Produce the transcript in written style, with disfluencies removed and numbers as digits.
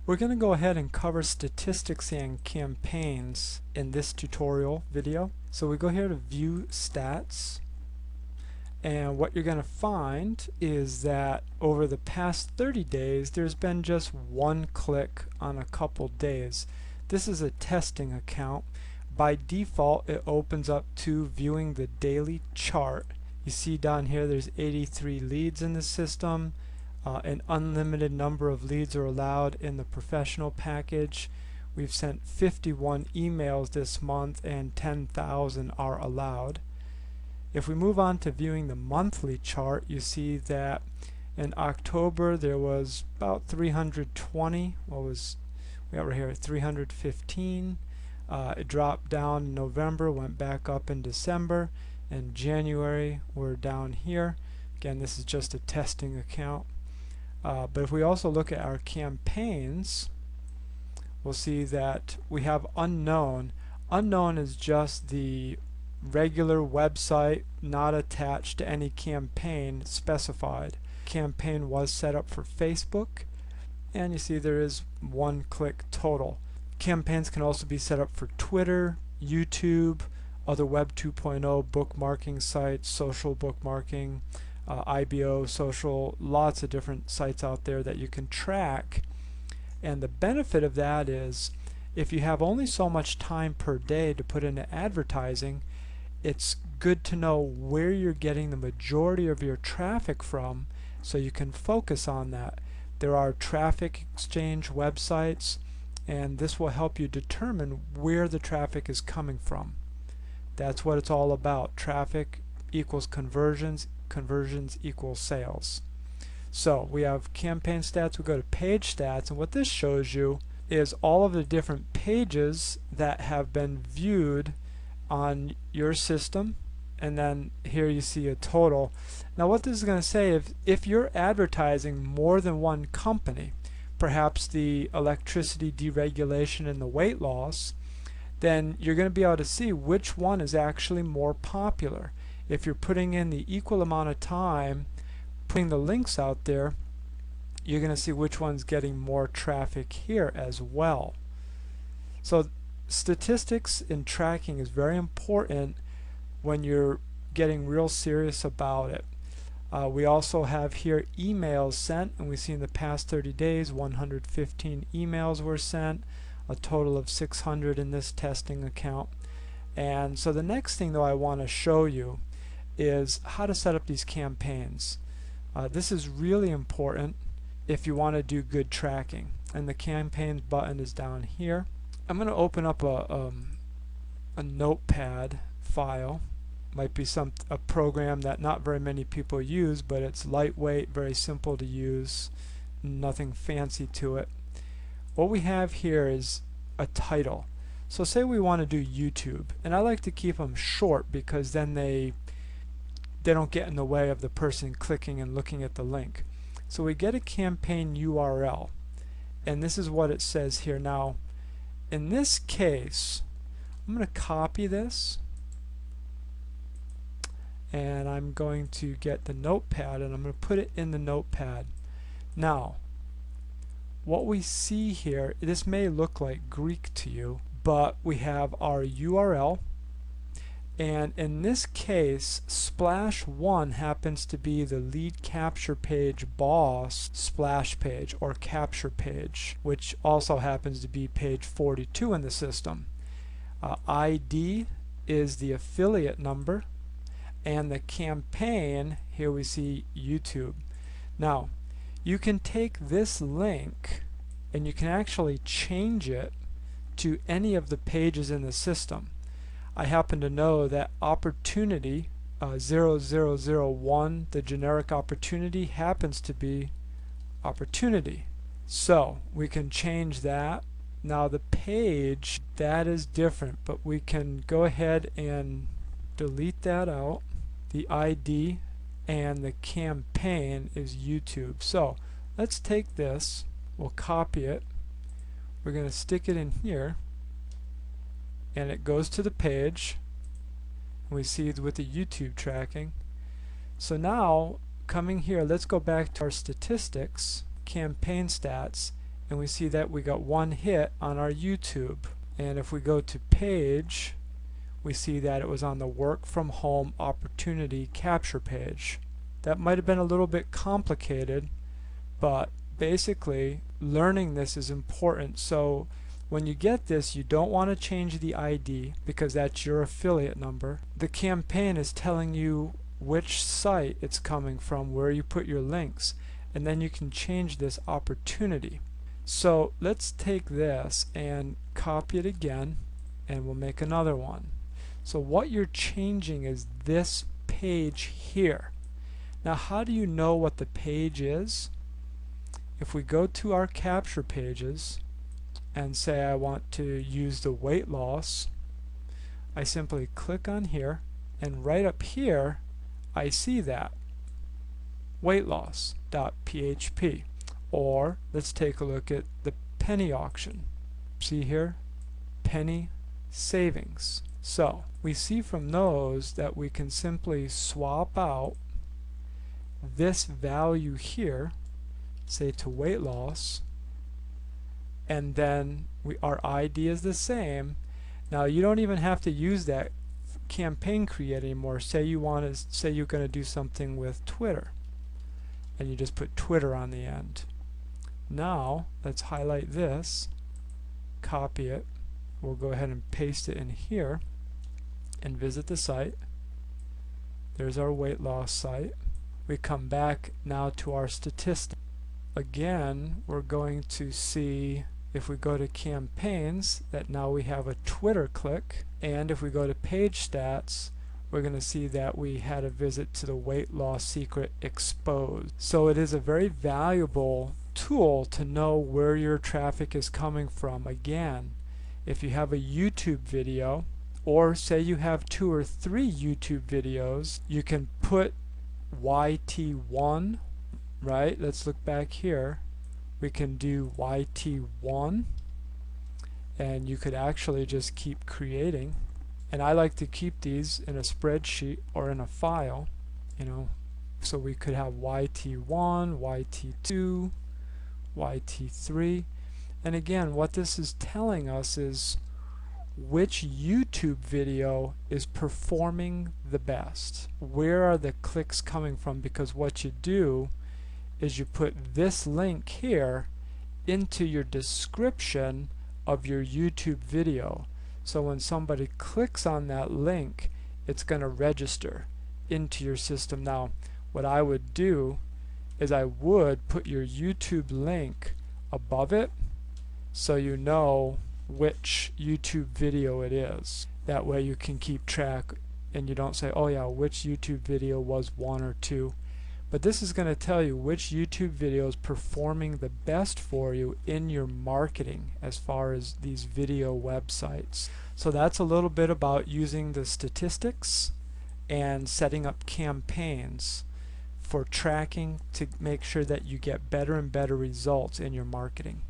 We're going to go ahead and cover statistics and campaigns in this tutorial video. So we go here to View Stats, and what you're going to find is that over the past 30 days there's been just one click on a couple days. This is a testing account. By default it opens up to viewing the daily chart. You see down here there's 83 leads in the system. An unlimited number of leads are allowed in the professional package. We've sent 51 emails this month and 10,000 are allowed. If we move on to viewing the monthly chart, you see that in October there was about 320. We got right here 315. It dropped down in November, went back up in December. In January we're down here. Again, this is just a testing account. But if we also look at our campaigns, we'll see that we have unknown. Unknown is just the regular website not attached to any campaign specified. Campaign was set up for Facebook, and you see there is one click total. Campaigns can also be set up for Twitter, YouTube, other Web 2.0 bookmarking sites, social bookmarking, IBO, social, lots of different sites out there that you can track. And the benefit of that is if you have only so much time per day to put into advertising, it's good to know where you're getting the majority of your traffic from so you can focus on that. There are traffic exchange websites, and this will help you determine where the traffic is coming from. That's what it's all about. Traffic equals conversions. Conversions equals sales. So we have campaign stats, we go to page stats, and what this shows you is all of the different pages that have been viewed on your system, and then here you see a total. Now what this is going to say, if you're advertising more than one company, perhaps the electricity deregulation and the weight loss, then you're going to be able to see which one is actually more popular. If you're putting in the equal amount of time putting the links out there, you're going to see which one's getting more traffic here as well. So statistics and tracking is very important when you're getting real serious about it. We also have here emails sent, and we see in the past 30 days 115 emails were sent, a total of 600 in this testing account. And so the next thing though I want to show you is how to set up these campaigns. This is really important if you want to do good tracking, and the campaigns button is down here. I'm going to open up a notepad file. Might be a program that not very many people use, but it's lightweight, very simple to use, nothing fancy to it. What we have here is a title. So say we want to do YouTube, and I like to keep them short because then they don't get in the way of the person clicking and looking at the link. So we get a campaign URL, and this is what it says here. Now in this case I'm going to copy this, and I'm going to get the notepad and I'm going to put it in the notepad. Now what we see here, this may look like Greek to you, but we have our URL, and in this case splash 1 happens to be the lead capture page boss splash page or capture page, which also happens to be page 42 in the system. ID is the affiliate number, and the campaign, here we see YouTube. Now you can take this link and you can actually change it to any of the pages in the system. I happen to know that opportunity 0001, the generic opportunity, happens to be opportunity. So we can change that. Now the page, that is different, but we can go ahead and delete that out. The ID and the campaign is YouTube. So let's take this, we'll copy it, we're going to stick it in here, and it goes to the page. We see it with the YouTube tracking. So now coming here, let's go back to our statistics, campaign stats, and we see that we got one hit on our YouTube. And if we go to page, we see that it was on the work from home opportunity capture page. That might have been a little bit complicated, but basically learning this is important. So when you get this, you don't want to change the ID because that's your affiliate number. The campaign is telling you which site it's coming from, where you put your links, and then you can change this opportunity. So let's take this and copy it again, and we'll make another one. So what you're changing is this page here. Now how do you know what the page is? If we go to our capture pages and say I want to use the weight loss, I simply click on here, and right up here I see that weight loss.php. Or let's take a look at the penny auction. See here, penny savings. So we see from those that we can simply swap out this value here, say to weight loss, and then our ID is the same. Now you don't even have to use that campaign create anymore. Say you're going to do something with Twitter, and you just put Twitter on the end. Now let's highlight this, copy it, we'll go ahead and paste it in here and visit the site. There's our weight loss site. We come back now to our statistics. Again, we're going to see, if we go to campaigns, that now we have a Twitter click, and if we go to page stats, we're going to see that we had a visit to the weight loss secret exposed. So it is a very valuable tool to know where your traffic is coming from. Again, if you have a YouTube video, or say you have 2 or 3 YouTube videos, you can put YT1, right? Let's look back here. We can do YT1, and you could actually just keep creating. And I like to keep these in a spreadsheet or in a file, you know, so we could have YT1, YT2, YT3. And again, what this is telling us is which YouTube video is performing the best. Where are the clicks coming from? Because what you do is you put this link here into your description of your YouTube video. So when somebody clicks on that link, it's going to register into your system. Now, what I would do is I would put your YouTube link above it so you know which YouTube video it is. That way you can keep track and you don't say, oh yeah, which YouTube video was 1 or 2. But this is going to tell you which YouTube video is performing the best for you in your marketing as far as these video websites. So that's a little bit about using the statistics and setting up campaigns for tracking to make sure that you get better and better results in your marketing.